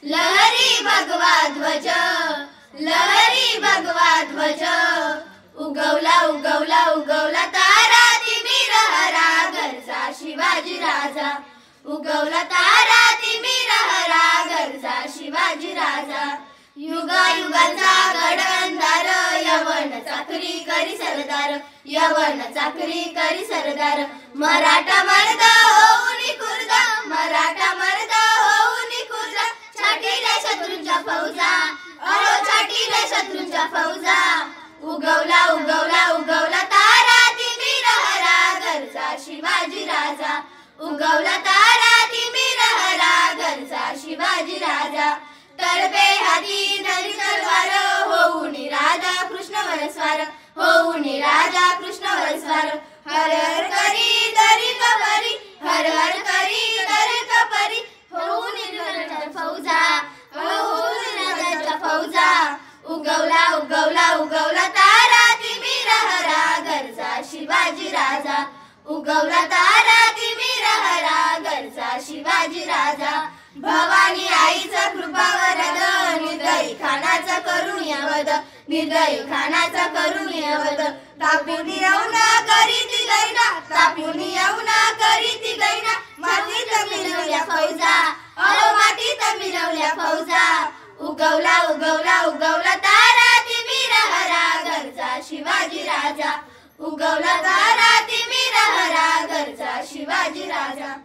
लहरी भगवा ध्वज, लहरी भगवा ध्वज, उगवला उगवला उगवला तारा तिमिर हरा गरजा शिवाजी राजा, उगवला तारा तिमिर हरा गरजा शिवाजी राजा। युगायुगांचा गड अंधार, यवन चाकरी करी सरदार, यवन चाकरी करी सरदार। मराठा मर्द होऊन खुर्दा, मराठा मर्द होऊन खुर्दा, छाटील्या शत्रूंच्या फौजा, अहो छाटील्या शत्रूंच्या फौजा। उगवला उगवला उगवला तारा तिमिर हरा गरजा शिवाजी राजा, उगवला तारा तिमिर हरा गरजा शिवाजी राजा। तळपे हाती धरी तलवार, होऊन राजा कृष्ण वर स्वार, होऊन राजा कृष्ण वर स्वार। हर हर करी दरी कपरी, हर हर करी दरी कपरी, होऊन राजाच्या फौजा, होऊन राजाच्या फौजा। उगवला उगवला उगवला तारा तिमिर हरा गरजा शिवाजी राजा, उगवला तारा तिमिर हरा गरजा शिवाजी राजा। भवानी आईचा कृपा वरद, निर्दयी खानाचा करून वध, निर्दयी खानाचा करून वध। तापून येऊन करीती गैना, तापून येऊन करीती गैना, मातीत मिळवल्या फौजा, अहो मातीत मिळवल्या फौजा। उगवला उगवला उगवला तारा तिमिर हरा गरजा शिवाजी राजा, उगवला तारा तिमिर हरा गरजा शिवाजी राजा।